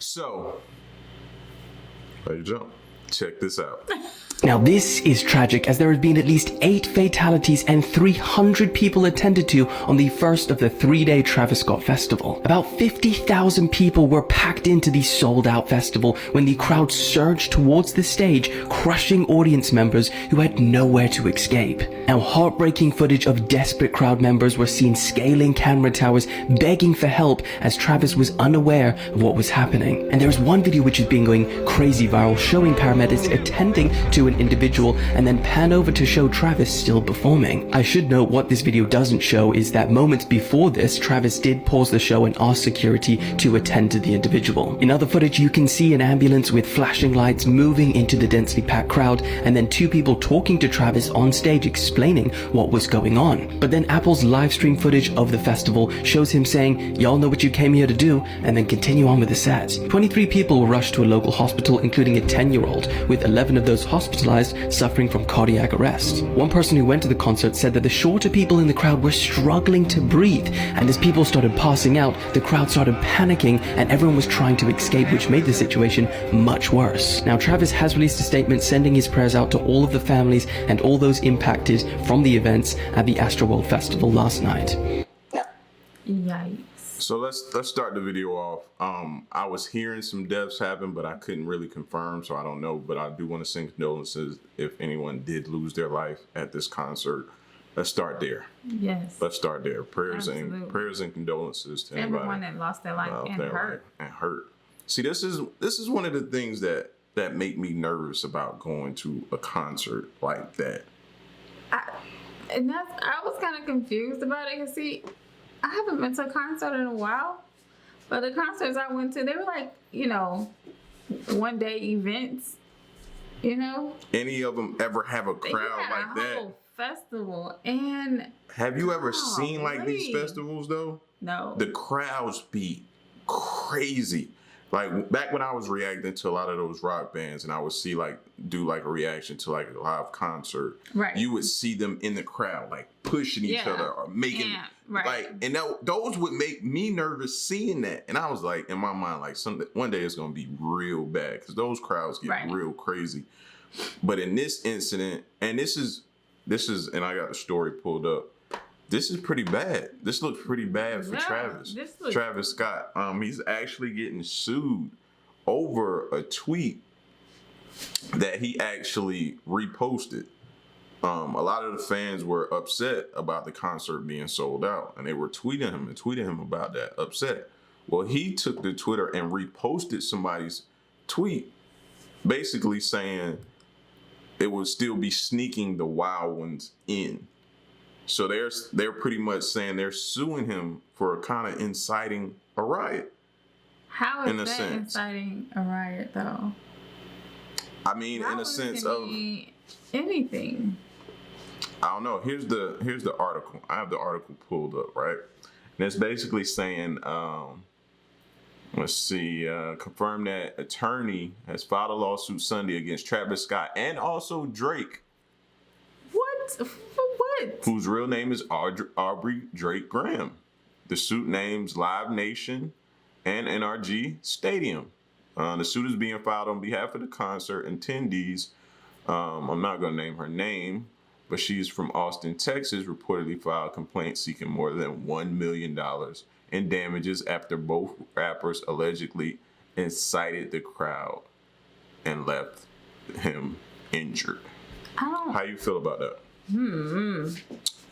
So, ladies and gentlemen, check this out. Now this is tragic, as there have been at least 8 fatalities and 300 people attended to on the first of the 3-day Travis Scott festival. About 50,000 people were packed into the sold-out festival when the crowd surged towards the stage, crushing audience members who had nowhere to escape. Now heartbreaking footage of desperate crowd members were seen scaling camera towers, begging for help as Travis was unaware of what was happening. And there's one video which has been going crazy viral, showing paramedics attending to an individual and then pan over to show Travis still performing. I should note, what this video doesn't show is that moments before this, Travis did pause the show and ask security to attend to the individual. In other footage, you can see an ambulance with flashing lights moving into the densely packed crowd, and then 2 people talking to Travis on stage explaining what was going on. But then Apple's live stream footage of the festival shows him saying, "Y'all know what you came here to do," and then continue on with the set. 23 people were rushed to a local hospital, including a 10-year-old, with 11 of those hospitalized suffering from cardiac arrest. One person who went to the concert said that the shorter people in the crowd were struggling to breathe, and as people started passing out, the crowd started panicking and everyone was trying to escape, which made the situation much worse. Now Travis has released a statement sending his prayers out to all of the families and all those impacted from the events at the Astro World Festival last night. Yikes. So let's start the video off. I was hearing some deaths happen, but I couldn't really confirm, so I don't know. But I do want to send condolences if anyone did lose their life at this concert. Let's start there. Yes. Let's start there. Prayers Absolutely. and condolences to Everyone anybody that lost their life and hurt. See, this is one of the things that make me nervous about going to a concert like that. I was kind of confused about it, because see, I haven't been to a concert in a while, but the concerts I went to, they were like, one-day events, Any of them ever have a crowd like that? Whole festival. And have you ever seen like these festivals though? No. The crowds be crazy. Like back when I was reacting to a lot of those rock bands, and I would see do a reaction to a live concert. Right. You would see them in the crowd pushing each other or making and those would make me nervous seeing that. And I was in my mind one day it's gonna be real bad, because those crowds get real crazy. But in this incident, and this is and I got the story pulled up. This is pretty bad. This looks pretty bad for Travis. Travis Scott. He's actually getting sued over a tweet that he actually reposted. A lot of the fans were upset about the concert being sold out, and they were tweeting him about that, upset. Well, he took to Twitter and reposted somebody's tweet, basically saying it would still be sneaking the wild ones in. So they're pretty much saying they're suing him for kind of inciting a riot. How is that inciting a riot, though? I mean, in a sense of anything. I don't know. Here's the article. I have the article pulled up, right? And it's basically saying, let's see, confirm that attorney has filed a lawsuit Sunday against Travis Scott and also Drake. What? Whose real name is Aubrey Drake Graham. The suit names Live Nation and NRG Stadium. The suit is being filed on behalf of the concert attendees. I'm not going to name her name, but she's from Austin, Texas, reportedly filed a complaint seeking more than $1 million in damages after both rappers allegedly incited the crowd and left him injured. How you feel about that?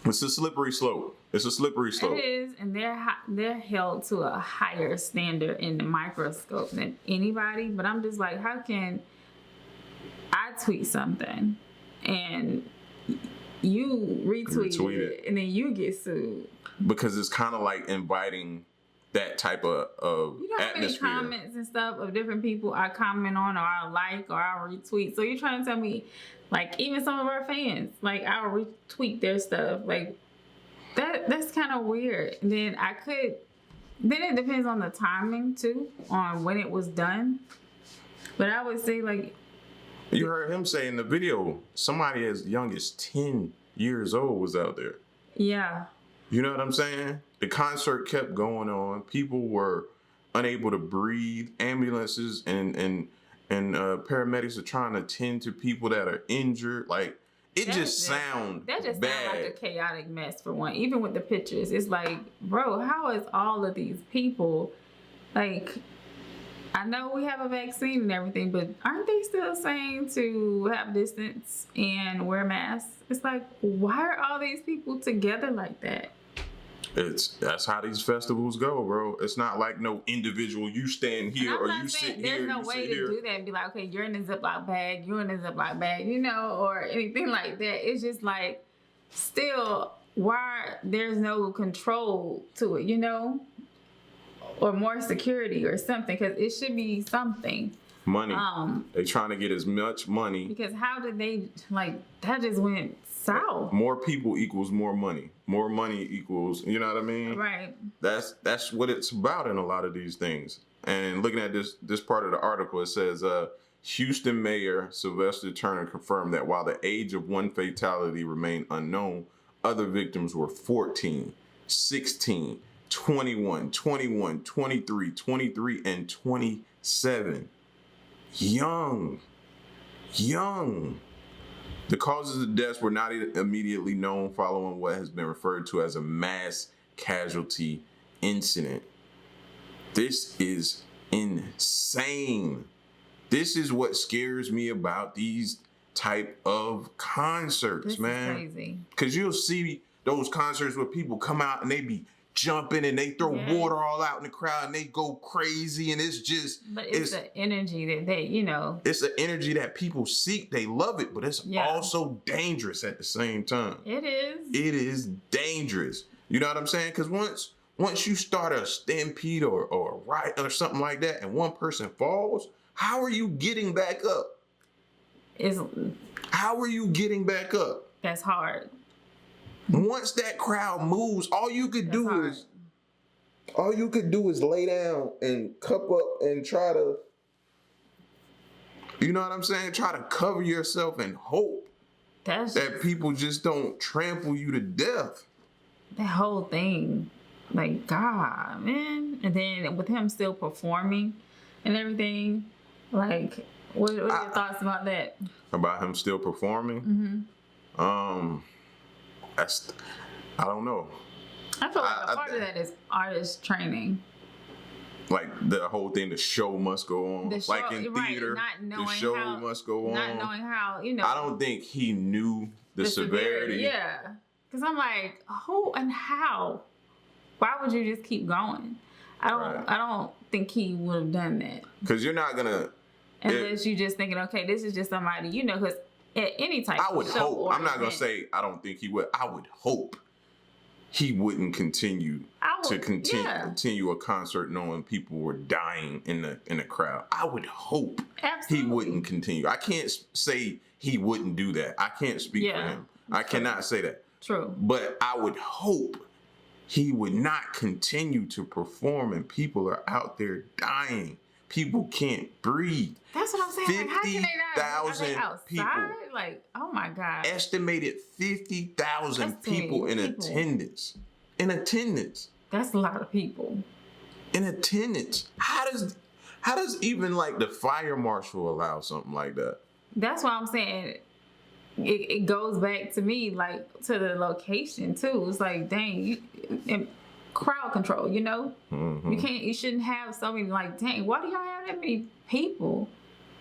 It's a slippery slope. It is, and they're held to a higher standard in the microscope than anybody. But I'm just like, how can I tweet something and you retweet it and then you get sued? Because it's kind of like inviting that type of atmosphere. How many comments and stuff of different people I comment on, or I like, or I retweet. So you're trying to tell me, even some of our fans, I'll retweet their stuff. That's kind of weird. And then then it depends on the timing too, on when it was done. But I would say you heard him say in the video, somebody as young as 10 years old was out there. Yeah. You know what I'm saying? The concert kept going on. People were unable to breathe. Ambulances and paramedics are trying to tend to people that are injured. Like, that just sounds bad. Sound like a chaotic mess for one. Even with the pictures, it's like, bro, how is all of these people, like, I know we have a vaccine and everything, but aren't they still saying to have distance and wear masks? It's like, why are all these people together like that? That's how these festivals go, bro. It's not like no individual, you stand here or you sit here. There's no way to do that and be like, okay, you're in a Ziploc bag, you're in a Ziploc bag, you know, or anything like that. It's just like, still, why there's no control to it, you know? Or more security or something, because it should be something. Money. They trying to get as much money. Because how did they, like, that just went south. More people equals more money. More money equals, you know what I mean? Right. That's what it's about in a lot of these things. And looking at this part of the article, it says, Houston Mayor Sylvester Turner confirmed that while the age of one fatality remained unknown, other victims were 14, 16, 21, 23, and 27. Young. The causes of deaths were not immediately known following what has been referred to as a mass casualty incident. This is insane. This is what scares me about these type of concerts, man. This is crazy. Because you'll see those concerts where people come out and they be jumping and they throw water all out in the crowd and they go crazy, and it's just... But it's the energy that they, you know... It's the energy that people seek. They love it, but it's also dangerous at the same time. It is. It is dangerous. You know what I'm saying? Because once you start a stampede or a riot or something like that and one person falls, how are you getting back up? How are you getting back up? That's hard. Once that crowd moves, all you could do is lay down and cup up and try to, you know what I'm saying? Try to cover yourself and hope that people just don't trample you to death. That whole thing, like, God, man. And then with him still performing and everything, like, what are your thoughts about that? About him still performing? Mm-hmm. I don't know. I feel like a part of that is artist training. Like the whole thing, the show must go on. Like in theater, the show must go on. Not knowing how, you know. I don't think he knew the severity. Yeah. Because I'm like, who and how? Why would you just keep going? I don't think he would have done that. Because you're not going to. Unless you just thinking, okay, this is just somebody, you know, because at any type I would hope. I'm not going to say I don't think he would. I would hope he wouldn't continue a concert knowing people were dying in the crowd. I would hope he wouldn't continue. I can't say he wouldn't do that. I can't speak for him. I cannot say that. True. But I would hope he would not continue to perform and people are out there dying. People can't breathe. That's what I'm saying. 50,000 people. Like, oh my God. Estimated 50,000 people in attendance. In attendance. That's a lot of people. In attendance. How does even like the fire marshal allow something like that? That's why I'm saying it goes back to me, like, to the location too. It's like, dang, crowd control, you know? Mm-hmm. You shouldn't have so many, like, dang, why do y'all have that many people?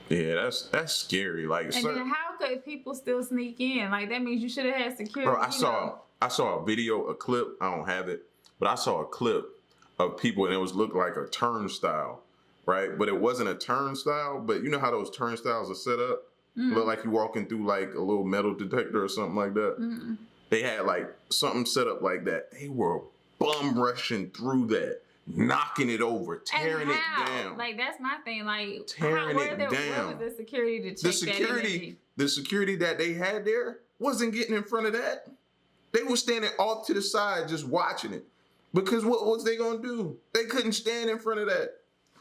Yeah, that's scary. Like, and then how could people still sneak in? Like, that means you should have had security. Bro, I saw a clip. I don't have it, but I saw a clip of people, and it looked like a turnstile, right? But it wasn't a turnstile. But you know how those turnstiles are set up? Mm-hmm. Look like you're walking through like a little metal detector or something like that. Mm-hmm. They had like something set up like that. They were bum rushing through that, knocking it over, tearing it down. Like, that's my thing. Like, tearing it down. Where was the security to check that energy? The security that they had there wasn't getting in front of that. They were standing off to the side just watching it. Because what was they gonna do? They couldn't stand in front of that.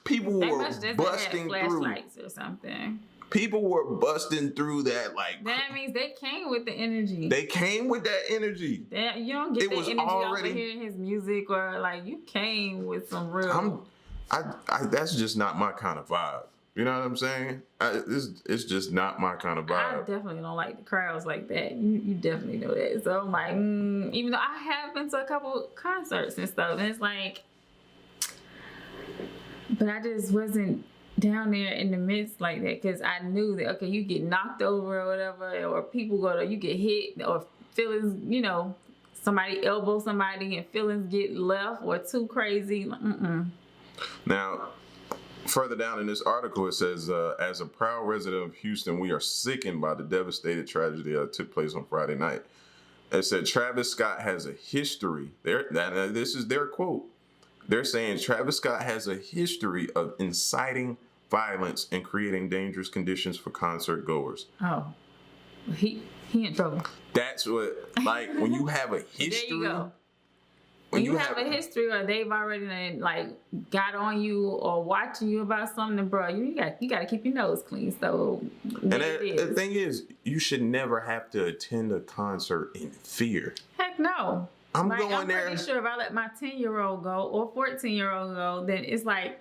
People were busting through. Flashlights or something. People were busting through that, like... That means they came with the energy. They came with that energy. You don't get that energy over hearing his music, or, like, you came with some real... that's just not my kind of vibe. You know what I'm saying? It's just not my kind of vibe. I definitely don't like the crowds like that. You definitely know that. So I'm like, even though I have been to a couple concerts and stuff, and it's like, but I just wasn't down there in the midst like that because I knew that, okay, you get knocked over or whatever, or people you get hit, or feelings, you know, somebody elbow somebody and feelings get left or too crazy. Now, further down in this article, it says, as a proud resident of Houston, we are sickened by the devastating tragedy that took place on Friday night. It said Travis Scott has a history. This is their quote. They're saying Travis Scott has a history of inciting violence and creating dangerous conditions for concert goers. Oh, he in trouble. That's what, like, when you have a history. There you go. When you have a history, or they've already like got on you or watching you about something, bro, you got to keep your nose clean. So, and the thing is, you should never have to attend a concert in fear. Heck no. I'm going there. I'm pretty sure if I let my 10-year-old go or 14-year-old go, then it's like,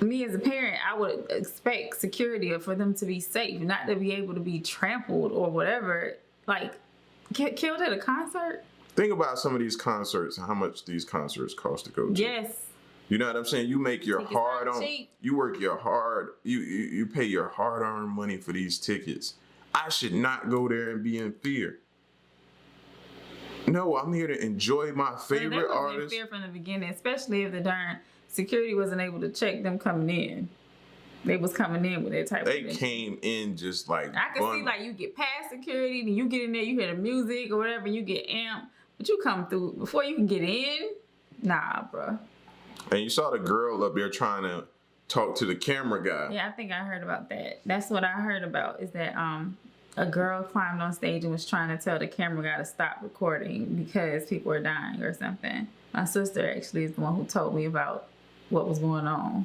me as a parent, I would expect security for them to be safe, not to be able to be trampled or whatever. Like, get killed at a concert? Think about some of these concerts and how much these concerts cost to go to. Yes. You know what I'm saying? You make your hard on. Cheap. You work your hard. You pay your hard-earned money for these tickets. I should not go there and be in fear. No, I'm here to enjoy my favorite artist. Fear from the beginning, especially if the darn security wasn't able to check them coming in. They was coming in with that type of thing. They came in just like I can see, like, you get past security, then you get in there, you hear the music or whatever, you get amped, but you come through before you can get in. Nah, bro. And you saw the girl up there trying to talk to the camera guy. Yeah, I think I heard about that. That's what I heard about, is that a girl climbed on stage and was trying to tell the camera guy to stop recording because people are dying or something. My sister actually is the one who told me about what was going on.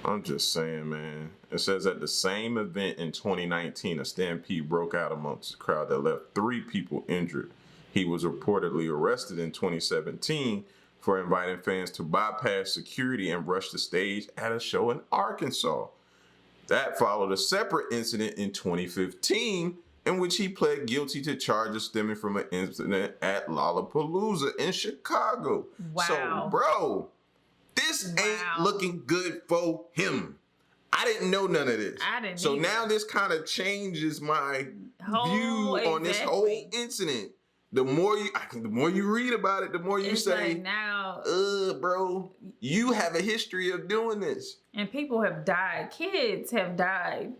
I'm just saying, man. It says at the same event in 2019, a stampede broke out amongst the crowd that left 3 people injured. He was reportedly arrested in 2017 for inviting fans to bypass security and rush the stage at a show in Arkansas. That followed a separate incident in 2015 in which he pled guilty to charges stemming from an incident at Lollapalooza in Chicago. Wow. So, bro, this ain't looking good for him. I didn't know none of this. I didn't So either. now this kind of changes my view on this whole incident. The more you read about it, the more you say, like now, bro, you have a history of doing this. And people have died. Kids have died.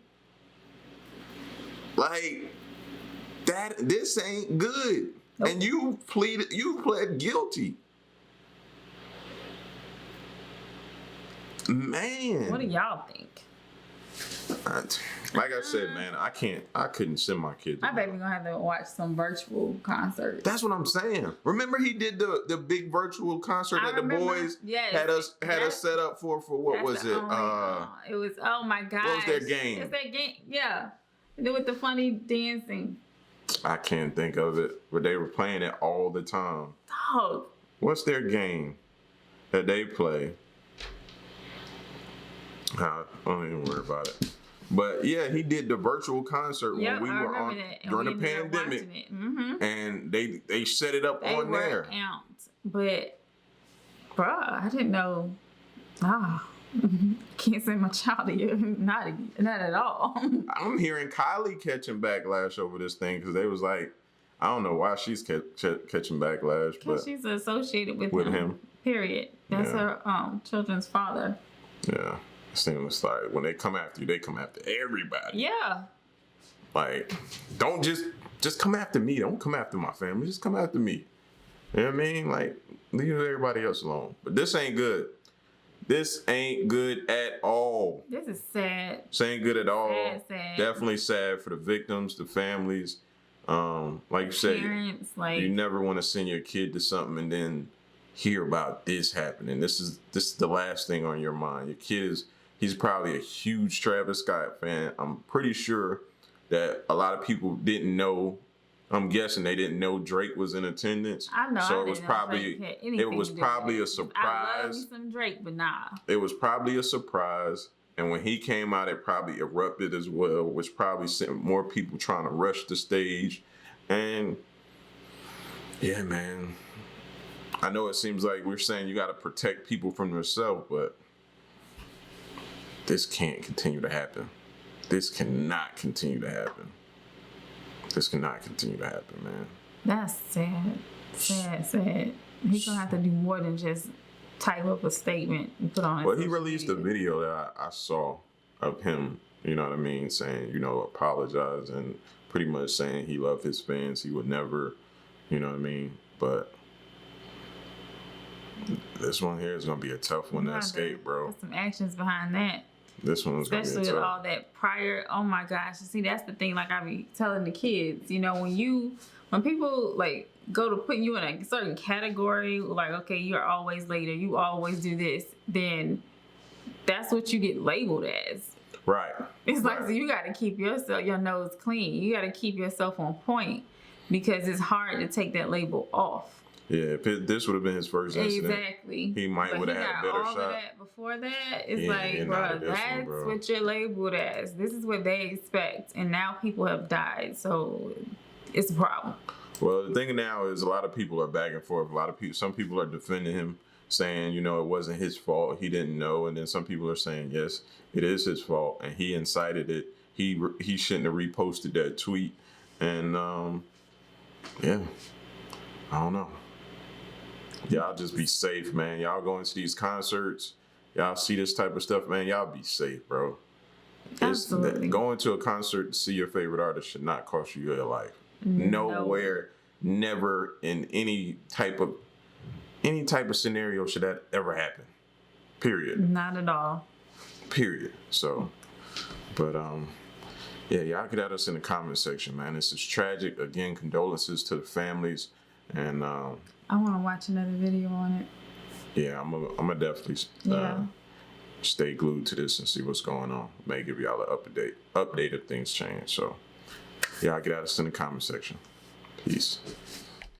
Like, this ain't good. Nope. And you pled guilty. Man. What do y'all think? Like I said, man, I couldn't send my kids. My baby gonna have to watch some virtual concerts. That's what I'm saying. Remember he did the big virtual concert that the boys had us set up for what was it? It was, oh my gosh. What was their game? It's their game, yeah. With the funny dancing. I can't think of it, but they were playing it all the time. Dog. What's their game that they play? I don't even worry about it. But yeah, he did the virtual concert when we were on during the pandemic, and they set it up on there. But, bruh, I didn't know. Can't send my child to you. Not at all. I'm hearing Kylie catching backlash over this thing because they was like, I don't know why she's catching backlash, but she's associated with him. Period. That's her children's father. Yeah. It seems like when they come after you, they come after everybody. Yeah. Like, don't just come after me. Don't come after my family. Just come after me. You know what I mean? Like, leave everybody else alone. But this ain't good. This ain't good at all. This is sad. This ain't good at all. Sad. Definitely sad for the victims, the families. Like you said, parents, you never want to send your kid to something and then hear about this happening. This is the last thing on your mind. Your kid he's probably a huge Travis Scott fan. I'm pretty sure that a lot of people didn't know I'm guessing they didn't know Drake was in attendance. I know. So it was probably a surprise. I love me some Drake, but nah. It was probably a surprise. And when he came out, it probably erupted as well, which probably sent more people trying to rush the stage. And yeah, man, I know it seems like we're saying you got to protect people from themselves, but this can't continue to happen. This cannot continue to happen. This cannot continue to happen, man. That's sad. Sad. He's going to have to do more than just type up a statement and put on it. Well, he released a video that I saw of him, you know what I mean, saying, you know, apologize and pretty much saying he loved his fans. He would never, you know what I mean? But this one here is going to be a tough one to escape, bro. There's some actions behind that. This one's going to be tough. Especially with all that prior, oh my gosh. See, that's the thing, like I be telling the kids, you know, when people like go to put you in a certain category, like, okay, you're always late or you always do this, then that's what you get labeled as. Right. It's like, so you got to keep your nose clean. You got to keep yourself on point because it's hard to take that label off. Yeah, if this would have been his first incident, exactly, he might would have had a better shot. Of that before that, it's like, bro, that's what you're labeled as. This is what they expect, and now people have died, so it's a problem. Well, the thing now is a lot of people are back and forth. Some people are defending him, saying, you know, it wasn't his fault, he didn't know, and then some people are saying, yes, it is his fault, and he incited it. He shouldn't have reposted that tweet, and yeah, I don't know. Y'all just be safe, man. Y'all going to these concerts, y'all see this type of stuff, man. Y'all be safe, bro. Absolutely. Going to a concert to see your favorite artist should not cost you your life. Nowhere, never in any type of scenario should that ever happen. Period. Not at all. Period. So, but yeah, y'all get at us in the comment section, man. This is tragic. Again, condolences to the families, and I want to watch another video on it. Yeah, I'm gonna definitely stay glued to this and see what's going on. May give y'all an update if things change. So, y'all get at us in the comment section. Peace.